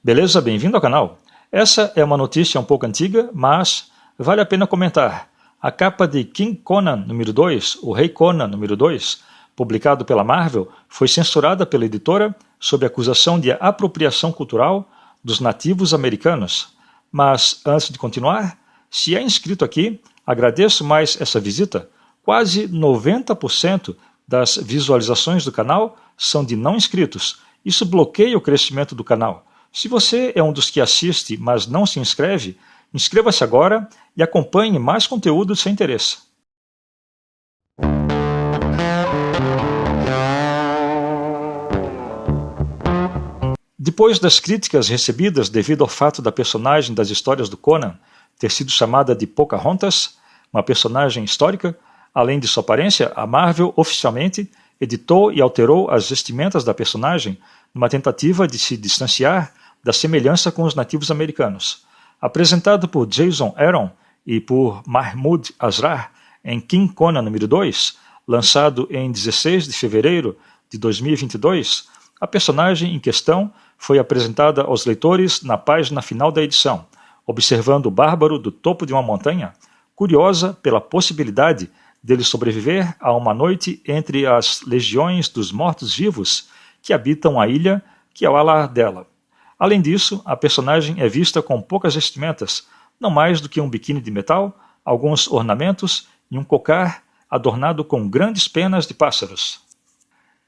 Beleza? Bem-vindo ao canal. Essa é uma notícia um pouco antiga, mas vale a pena comentar. A capa de King Conan número 2, o Rei Conan número 2, publicado pela Marvel, foi censurada pela editora sob acusação de apropriação cultural dos nativos americanos. Mas antes de continuar, se é inscrito aqui, agradeço mais essa visita. Quase 90% das visualizações do canal são de não inscritos. Isso bloqueia o crescimento do canal. Se você é um dos que assiste, mas não se inscreve, inscreva-se agora e acompanhe mais conteúdo de seu interesse. Depois das críticas recebidas devido ao fato da personagem das histórias do Conan ter sido chamada de Pocahontas, uma personagem histórica, além de sua aparência, a Marvel oficialmente editou e alterou as vestimentas da personagem numa tentativa de se distanciar da semelhança com os nativos americanos. Apresentado por Jason Aaron e por Mahmoud Asrar em King Conan número 2, lançado em 16 de fevereiro de 2022, a personagem em questão foi apresentada aos leitores na página final da edição, observando o bárbaro do topo de uma montanha, curiosa pela possibilidade dele sobreviver a uma noite entre as legiões dos mortos-vivos que habitam a ilha que é o lar dela. Além disso, a personagem é vista com poucas vestimentas, não mais do que um biquíni de metal, alguns ornamentos e um cocar adornado com grandes penas de pássaros.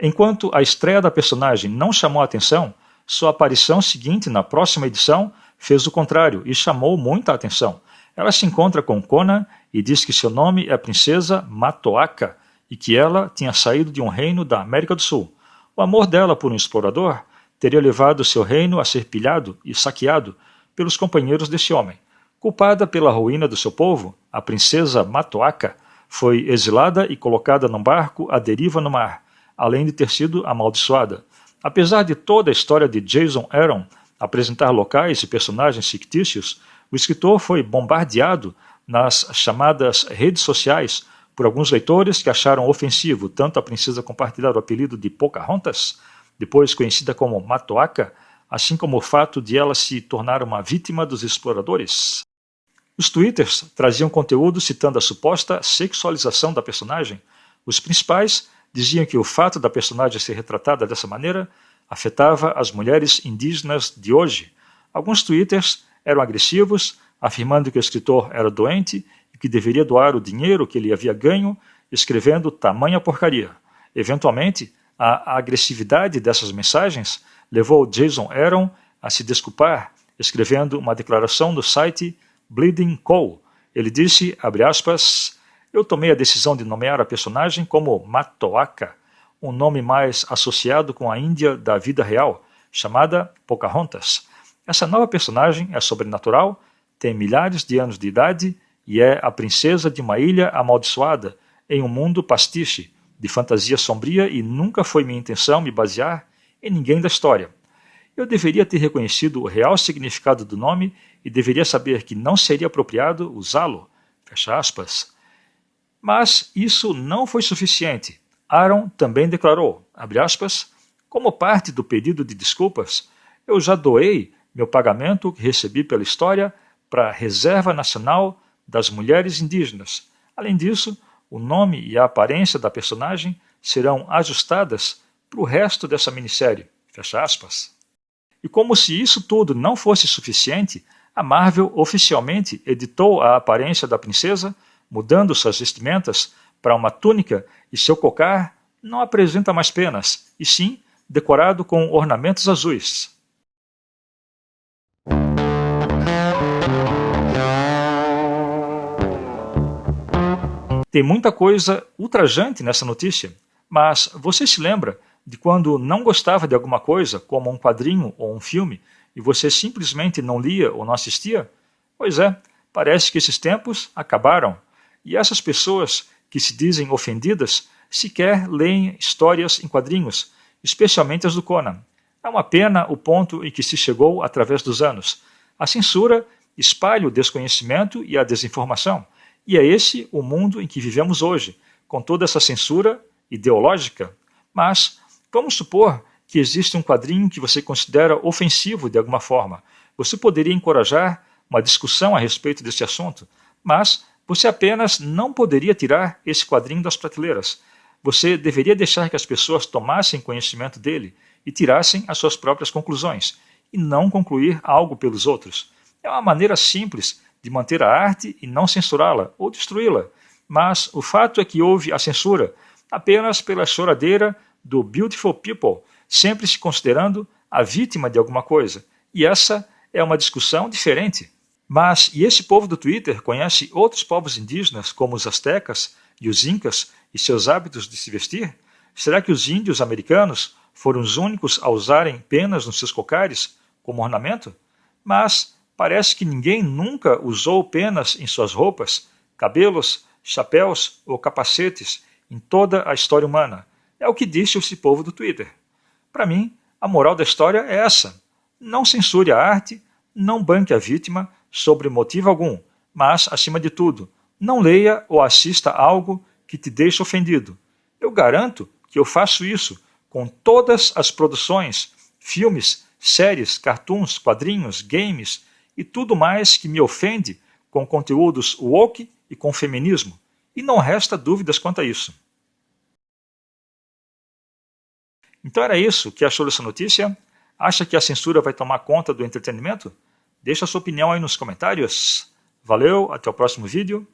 Enquanto a estreia da personagem não chamou a atenção, sua aparição seguinte na próxima edição fez o contrário e chamou muita atenção. Ela se encontra com Conan e diz que seu nome é Princesa Matoaka e que ela tinha saído de um reino da América do Sul. O amor dela por um explorador teria levado seu reino a ser pilhado e saqueado pelos companheiros desse homem. Culpada pela ruína do seu povo, a princesa Matoaka foi exilada e colocada num barco à deriva no mar, além de ter sido amaldiçoada. Apesar de toda a história de Jason Aaron apresentar locais e personagens fictícios, o escritor foi bombardeado nas chamadas redes sociais por alguns leitores que acharam ofensivo tanto a princesa compartilhar o apelido de Pocahontas, depois conhecida como Matoaka, assim como o fato de ela se tornar uma vítima dos exploradores. Os twitters traziam conteúdo citando a suposta sexualização da personagem. Os principais diziam que o fato da personagem ser retratada dessa maneira afetava as mulheres indígenas de hoje. Alguns twitters eram agressivos, afirmando que o escritor era doente e que deveria doar o dinheiro que ele havia ganho escrevendo tamanha porcaria. Eventualmente, a agressividade dessas mensagens levou Jason Aaron a se desculpar, escrevendo uma declaração no site Bleeding Cool. Ele disse, abre aspas, eu tomei a decisão de nomear a personagem como Matoaka, um nome mais associado com a Índia da vida real, chamada Pocahontas. Essa nova personagem é sobrenatural, tem milhares de anos de idade e é a princesa de uma ilha amaldiçoada em um mundo pastiche, de fantasia sombria, e nunca foi minha intenção me basear em ninguém da história. Eu deveria ter reconhecido o real significado do nome e deveria saber que não seria apropriado usá-lo. Fecha aspas. Mas isso não foi suficiente. Aaron também declarou, abre aspas, como parte do pedido de desculpas, eu já doei meu pagamento que recebi pela história para a Reserva Nacional das Mulheres Indígenas. Além disso, o nome e a aparência da personagem serão ajustadas para o resto dessa minissérie. Fecha aspas. E como se isso tudo não fosse suficiente, a Marvel oficialmente editou a aparência da princesa, mudando suas vestimentas para uma túnica e seu cocar não apresenta mais penas, e sim decorado com ornamentos azuis. Tem muita coisa ultrajante nessa notícia, mas você se lembra de quando não gostava de alguma coisa, como um quadrinho ou um filme, e você simplesmente não lia ou não assistia? Pois é, parece que esses tempos acabaram, e essas pessoas que se dizem ofendidas sequer leem histórias em quadrinhos, especialmente as do Conan. É uma pena o ponto em que se chegou através dos anos. A censura espalha o desconhecimento e a desinformação. E é esse o mundo em que vivemos hoje, com toda essa censura ideológica. Mas vamos supor que existe um quadrinho que você considera ofensivo de alguma forma. Você poderia encorajar uma discussão a respeito desse assunto, mas você apenas não poderia tirar esse quadrinho das prateleiras. Você deveria deixar que as pessoas tomassem conhecimento dele e tirassem as suas próprias conclusões, e não concluir algo pelos outros. É uma maneira simples de manter a arte e não censurá-la ou destruí-la. Mas o fato é que houve a censura apenas pela choradeira do Beautiful People, sempre se considerando a vítima de alguma coisa. E essa é uma discussão diferente. Mas, e esse povo do Twitter conhece outros povos indígenas, como os astecas e os incas, e seus hábitos de se vestir? Será que os índios americanos foram os únicos a usarem penas nos seus cocares como ornamento? Mas parece que ninguém nunca usou penas em suas roupas, cabelos, chapéus ou capacetes em toda a história humana. É o que disse esse povo do Twitter. Para mim, a moral da história é essa. Não censure a arte, não banque a vítima sobre motivo algum, mas, acima de tudo, não leia ou assista algo que te deixe ofendido. Eu garanto que eu faço isso com todas as produções, filmes, séries, cartoons, quadrinhos, games e tudo mais que me ofende com conteúdos woke e com feminismo. E não resta dúvidas quanto a isso. Então era isso. O que achou dessa notícia? Acha que a censura vai tomar conta do entretenimento? Deixa a sua opinião aí nos comentários. Valeu, até o próximo vídeo.